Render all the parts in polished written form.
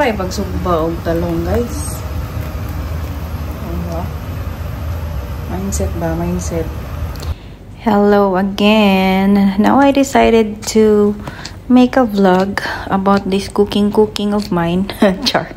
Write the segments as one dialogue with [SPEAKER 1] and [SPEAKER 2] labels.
[SPEAKER 1] Why pagsugba og talong, guys? Mindset ba? Mindset. Hello again. Now I decided to make a vlog about this cooking of mine. Char.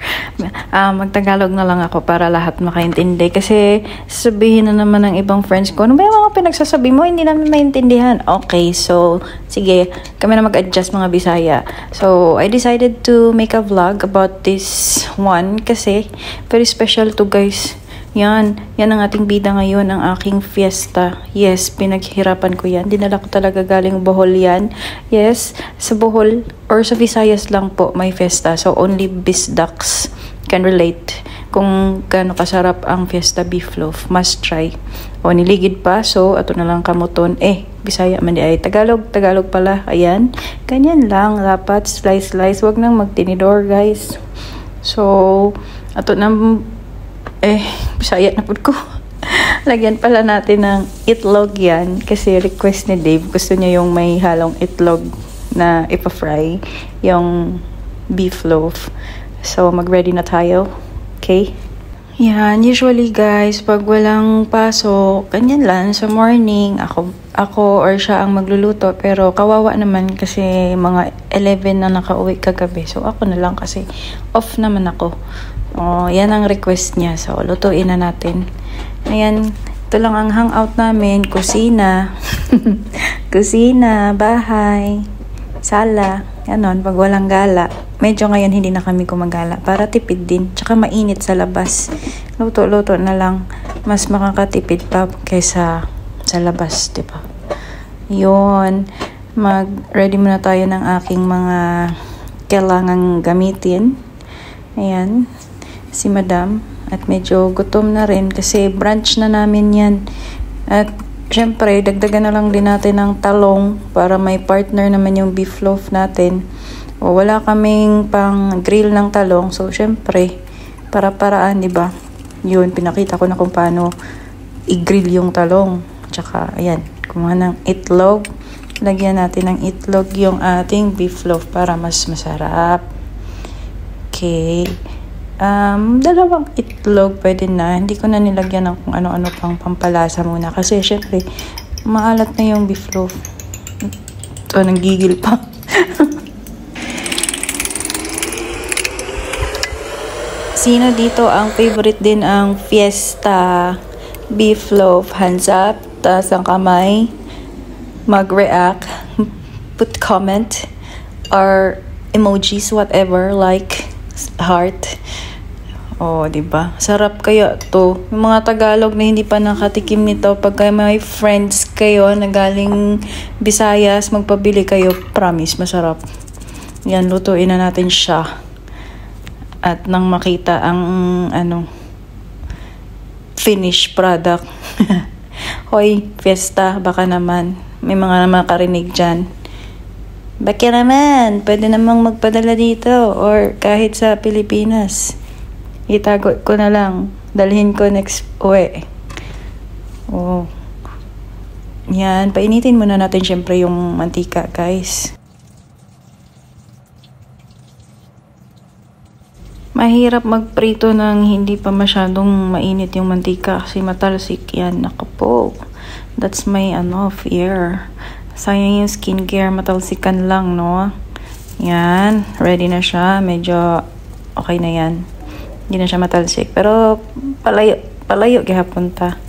[SPEAKER 1] Magtagalog na lang ako para lahat makaintindi. Kasi sabihin na naman ng ibang friends ko, ano ba yung mga pinagsasabi mo? Hindi namin maintindihan. Okay, so sige, kami na mag-adjust mga Bisaya. So I decided to make a vlog about this one kasi very special to, guys. Yan ang ating bida ngayon, ang aking fiesta. Yes, pinaghirapan ko yan. Dinala ko talaga galing Bohol yan. Yes, sa Bohol or sa Visayas lang po may fiesta. So only Bisdax can relate kung gaano kasarap ang fiesta beef loaf. Must try. O niligid pa, so ato na lang kamuton. Bisaya man di ay Tagalog pala. Ayan, ganyan lang. Dapat slice. Wag nang magtinidor, guys. So, ato na Bisaya na po ko. Lagyan pala natin ng itlog yan. Kasi request ni Dave. Gusto niya yung may halong itlog na ipa-fry. Yung beef loaf. So, mag-ready na tayo. Okay? Yan. Usually, guys, pag walang pasok, ganyan lang. Sa morning, ako or siya ang magluluto. Pero kawawa naman kasi mga 11 na nakauwi kagabi. So, ako na lang kasi off naman ako. Yan ang request niya. So, lutuin na natin. Ayan, ito lang ang hangout namin. Kusina. Kusina, bahay, sala. Ganon, pag walang gala. Medyo ngayon hindi na kami gumagala. Para tipid din. Tsaka mainit sa labas. Luto-luto na lang. Mas makakatipid pa kaysa sa labas, diba? Yun. Mag-ready muna tayo ng aking mga kailangang gamitin. Ayan. Si Madam at medyo gutom na rin kasi brunch na namin yan. At syempre dagdagan na lang din natin ng talong para may partner naman yung beef loaf natin. Wala kaming pang grill ng talong, so syempre para-paraan, di ba? Yun, pinakita ko na kung paano i-grill yung talong. Tsaka ayan, kumuha ng itlog. Lagyan natin ng itlog yung ating beef loaf para mas masarap. Okay. Dalawang itlog pwede na. Hindi ko na nilagyan ng kung ano-ano pang pampalasa muna. Kasi syempre, maalat na yung beef loaf. Ito, nanggigil pa. Sino dito ang favorite din ang fiesta beef loaf? Hands up. Taas ang kamay. Mag-react. Put comment. Or emojis, whatever. Like, heart. Diba? Sarap kaya to. Yung mga Tagalog na hindi pa nakatikim nito, pagka may friends kayo na galing Visayas, magpabili kayo. Promise, masarap. Yan, lutuin na natin siya. At nang makita ang finished product. Hoy, fiesta, baka naman. May mga makarinig dyan. Baka naman, pwede namang magpadala dito or kahit sa Pilipinas. Itago ko na lang. Dalhin ko next uwi. Yan, painitin muna natin syempre yung mantika, guys. Mahirap magprito ng hindi pa masyadong mainit yung mantika kasi matalsik yan. Naku po. That's my fear. Sayang yung skincare, matalsikan lang, no? Yan, ready na siya. Medyo okay na yan. Hindi na siya matalsik. Pero palayo gihapon ta.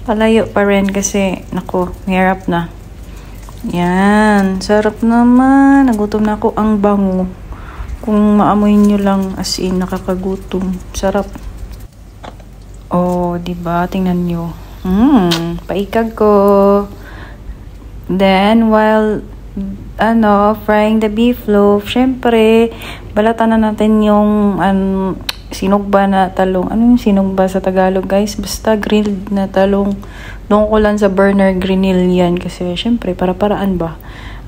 [SPEAKER 1] Palayo pa rin kasi, naku, hirap na. Yan, sarap naman. Nagutom na ako, ang bango. Kung maamoy nyo lang, as in, nakakagutom. Sarap. Diba? Tingnan nyo. Paikag ko. Then, while frying the beef loaf, syempre, balatan na natin yung sinugba na talong. Ano yung sinugba sa Tagalog, guys? Basta grilled na talong. Doon ko lang sa burner grinil yan kasi syempre, para-paraan ba?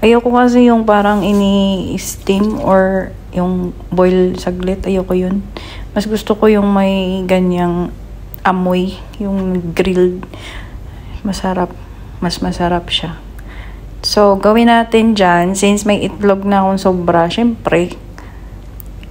[SPEAKER 1] Ayoko kasi yung parang ini-steam or yung boil saglit. Ayoko yun. Mas gusto ko yung may ganyang amoy, yung grilled. Masarap. Mas masarap siya. So, gawin natin dyan, since may itlog na akong sobra, syempre,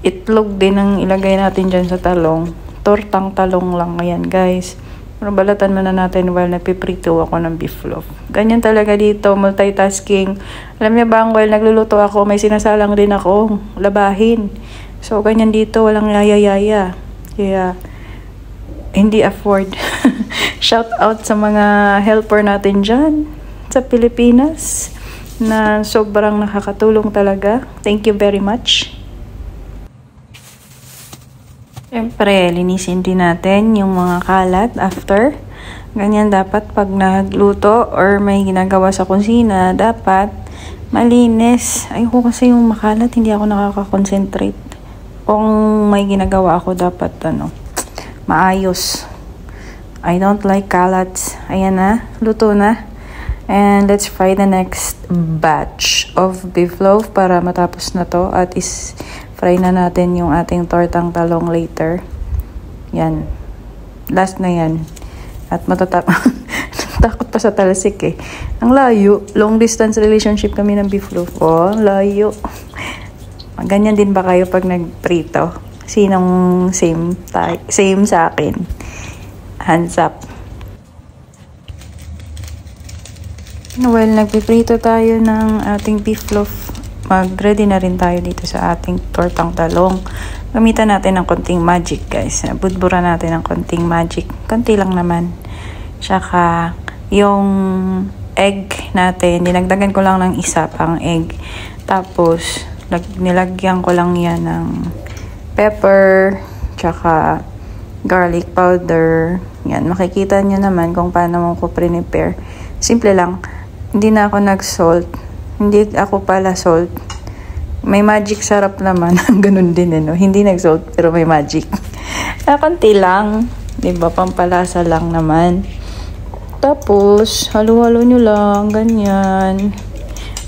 [SPEAKER 1] itlog din ang ilagay natin dyan sa talong. Tortang talong lang. Ayan, guys. Pero balatan muna natin while napiprito ako ng beef loaf. Ganyan talaga dito, multitasking. Alam niyo ba, while nagluluto ako, may sinasalang din ako, labahin. So, ganyan dito, walang yaya-yaya. Kaya, hindi afford. Shout out sa mga helper natin dyan sa Pilipinas na sobrang nakakatulong talaga. Thank you very much. Siyempre, linisin din natin yung mga kalat after. Ganyan dapat pag nagluto or may ginagawa sa kusina, dapat malinis. Ayoko kasi yung makalat, hindi ako nakaka-concentrate. Kung may ginagawa ako, dapat maayos. I don't like kalats. Ayan na, luto na. And let's fry the next batch of beef loaf para matapos na to at fry na natin yung ating tortang talong later. Yan. Last na yan. At takot pa sa talsik eh. Ang layo. Long distance relationship kami ng beef loaf. Oh, layo. Ganyan din ba kayo pag nagprito? Sinong same sa akin? Hands up. Well, nagpiprito tayo ng ating beef loaf. Mag-ready na rin tayo dito sa ating tortang talong. Gamitan natin ng konting magic, guys. Budbura natin ng konting magic. Konti lang naman. Tsaka, yung egg natin, dinagdagan ko lang ng isa pang egg. Tapos, nilagyan ko lang yan ng pepper, tsaka garlic powder. Yan, makikita nyo naman kung paano mo ko prepare. Simple lang. Hindi na ako nag-salt. Hindi ako pala salt. May magic sarap naman. Ganun din, no? Hindi nag-salt, pero may magic. Konti lang. Diba? Pampalasa lang naman. Tapos, halo-halo nyo lang. Ganyan.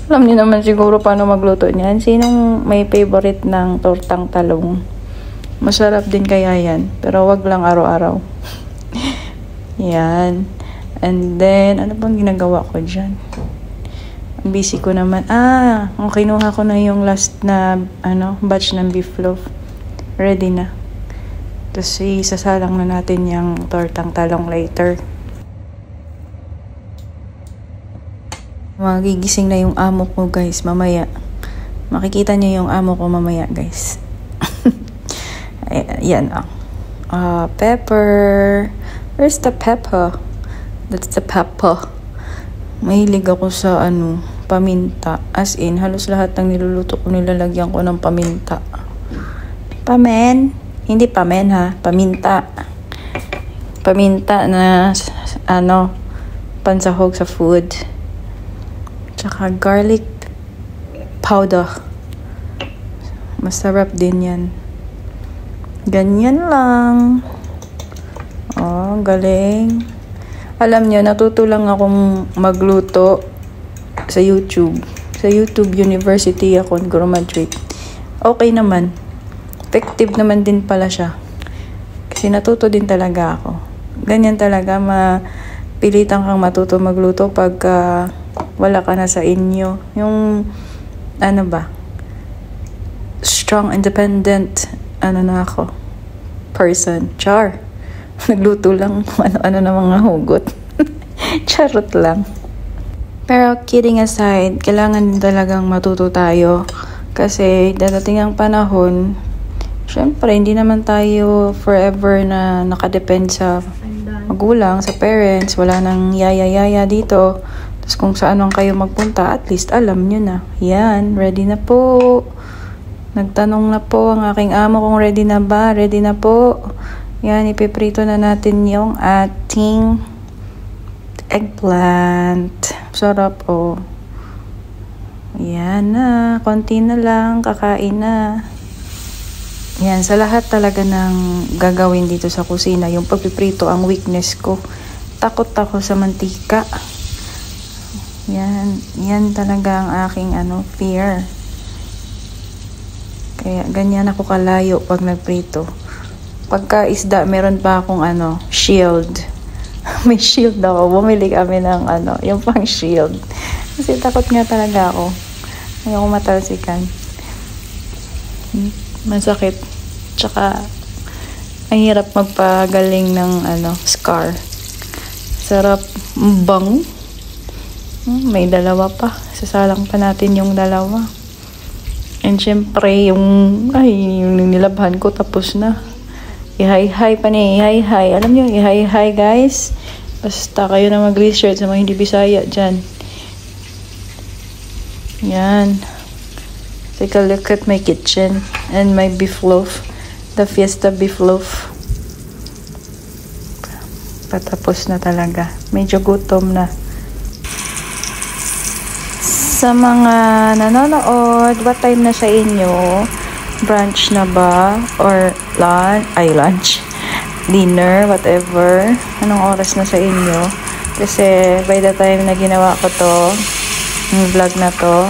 [SPEAKER 1] Alam niyo naman siguro paano magluto niyan. Sinong may favorite ng tortang talong? Masarap din kaya yan. Pero wag lang araw-araw. Yan. And then, ano bang ginagawa ko dyan? Ang busy ko naman. Kinuha ko na yung last na, batch ng beef loaf. Ready na. Tapos, isasalang na natin yung tortang talong later. Magigising na yung amo ko, guys, mamaya. Makikita niyo yung amo ko mamaya, guys. Ayan, pepper. Where's the pepper? That's the pepper. Mahilig ako sa paminta. As in, halos lahat ng niluluto ko nilalagyan ko ng paminta. Pamen? Hindi pamen ha, paminta. Paminta na pansahog sa food. Tsaka garlic powder. Masarap din yan. Ganyan lang. Oh, galing. Alam nyo, natuto lang akong magluto sa YouTube. Sa YouTube University ako graduate. Okay naman. Effective naman din pala siya. Kasi natuto din talaga ako. Ganyan talaga, mapilitan kang matuto magluto pag wala ka na sa inyo. Yung, strong, independent, na ako. Person. Char. Nagluto lang ano na mga hugot. Charot lang. Pero kidding aside, kailangan talagang matuto tayo. Kasi dadating ang panahon, syempre hindi naman tayo forever na nakadepend sa magulang, sa parents. Wala nang yaya-yaya dito. Tapos kung saan kayo magpunta, at least alam nyo na. Yan, ready na po. Nagtanong na po ang aking amo kung ready na ba. Ready na po. Yan, ipiprito na natin yung ating eggplant. Sarap, oh. Yan na. Konti na lang. Kakain na. Yan, sa lahat talaga ng gagawin dito sa kusina, yung pagpiprito ang weakness ko. Takot ako sa mantika. Yan talaga ang aking fear. Kaya ganyan ako kalayo pag nagprito. Pagka isda, meron pa akong shield. May shield ako. Bumili kami ng yung pang shield. Kasi takot nga talaga ako. Ayoko matalsikan. Masakit. Tsaka, ang hirap magpagaling ng scar. Sarap. Bango. May dalawa pa. Sasalang pa natin yung dalawa. And syempre, yung nilabhan ko tapos na. I-hi-hi pa niya. I-hi-hi. Alam nyo, i-hi-hi guys. Basta kayo na mag-research sa mga hindi Bisaya dyan. Yan. Take a look at my kitchen and my beef loaf. The Fiesta beef loaf. Patapos na talaga. Medyo gutom na. Sa mga nanonood, what time na sa inyo? Brunch na ba? Or lunch? Dinner? Whatever. Anong oras na sa inyo? Kasi by the time na ginawa ko to, yung vlog na to,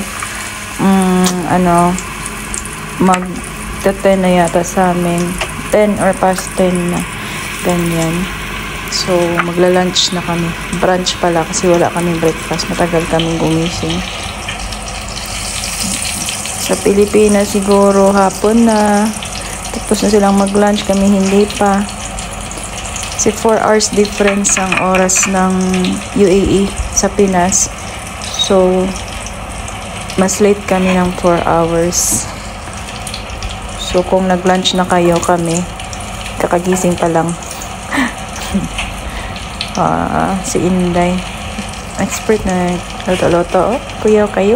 [SPEAKER 1] mag-10 na yata sa amin. 10 or past 10 na. Ganyan. So, magla-lunch na kami. Brunch pala kasi wala kaming breakfast. Matagal kaming gumising. Sa Pilipinas siguro hapon na. Tapos na silang mag-lunch. Kami hindi pa. Kasi 4 hours difference ang oras ng UAE sa Pinas. So, mas late kami ng 4 hours. So, kung nag-lunch na kayo kami, kakagising pa lang. Si Inday. Expert na loto-loto. Kuya kayo.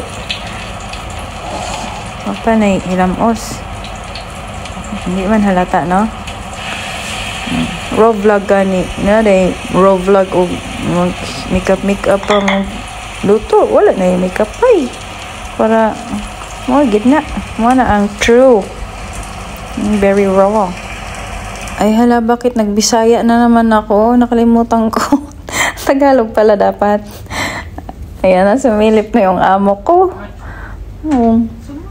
[SPEAKER 1] Panay ilamos. Hindi man halata, no? Raw vlog gani. Raw vlog o makeup pa mo luto. Wala na yung makeup ay. Para gitna. Mana ang true. Very raw. Ay hala, bakit nagbisaya na naman ako? Nakalimutan ko. Tagalog pala dapat. Ayan na, sumilip na yung amo ko.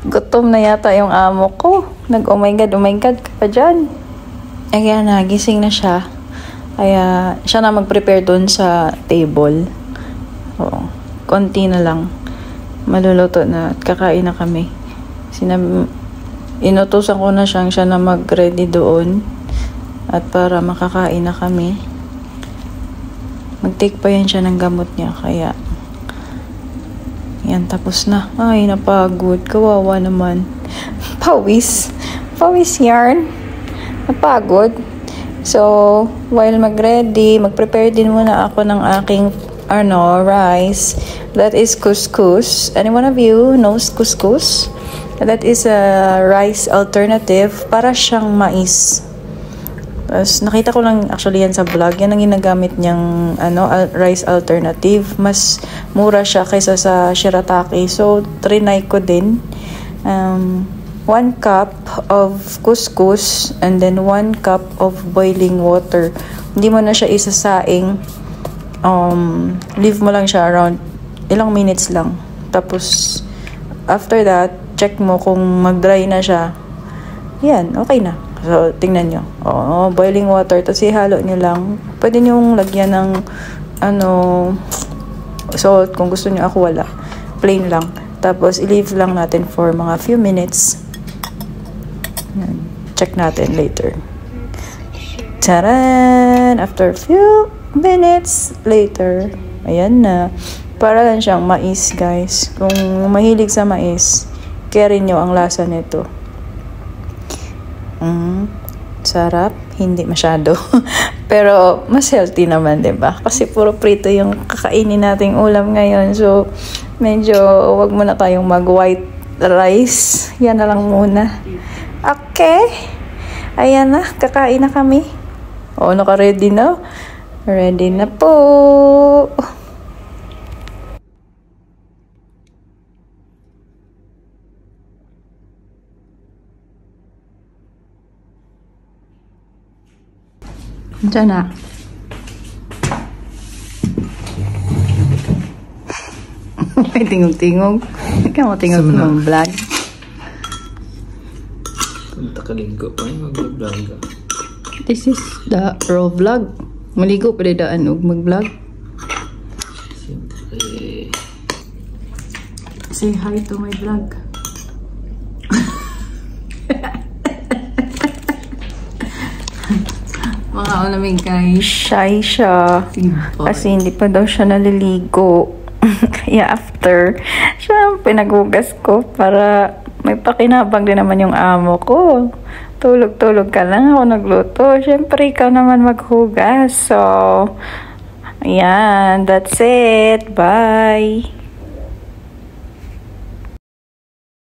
[SPEAKER 1] Gutom na yata yung amo ko. Oh my god ka pa dyan. Ayan na, gising na siya. Kaya, siya na mag-prepare doon sa table. Konti na lang. Maluluto na at kakain na kami. Inutusan ko na siya na mag-ready doon. At para makakain na kami. Mag-take pa yan siya ng gamot niya. Kaya, yan, tapos na. Ay, napagod. Kawawa naman. Pawis yarn. Napagod. So, while mag-prepare din muna ako ng aking, rice. That is couscous. Anyone of you knows couscous? That is a rice alternative. Para siyang mais. Tapos, nakita ko lang actually yan sa vlog. Yan ang ginagamit niyang rice alternative. Mas mura siya kaysa sa shirataki. So, trinay ko din. 1 cup of couscous and then 1 cup of boiling water. Hindi mo na siya isasaing. Leave mo lang siya around ilang minutes lang. Tapos, after that, check mo kung mag-dry na siya. Yan, okay na. So, tingnan nyo. Boiling water. Tapos, ihalo nyo lang. Pwede nyo lagyan ng, salt. Kung gusto nyo, ako wala. Plain lang. Tapos, i-leave lang natin for mga few minutes. Check natin later. Taran! After few minutes later, ayan na. Para lang siyang mais, guys. Kung mahilig sa mais, carry nyo ang lasa nito. Sarap, hindi masyado. Pero mas healthy naman, 'di ba? Kasi puro prito yung kakainin nating ulam ngayon. So medyo wag muna tayong mag-white rice. Yan na lang muna. Okay. Ayan na, kakain na kami. Naka-ready na. Ready na po. Diyan na. May tingog-tingog. Ikaw mo tingog ng vlog.
[SPEAKER 2] Punta ka linggo pa yung mag-vlog.
[SPEAKER 1] This is the raw vlog. Maligo pa daan og mag-vlog.
[SPEAKER 2] Siyempre.
[SPEAKER 1] Say hi to my vlog.
[SPEAKER 3] Mga ulamig guys.
[SPEAKER 1] Shy siya. Kasi hindi pa daw siya naliligo. Kaya after, siya pinagugas ko para may pakinabang din naman yung amo ko. Tulog-tulog ka lang, ako nagluto. Siyempre, ikaw naman maghugas. So, ayan, that's it. Bye!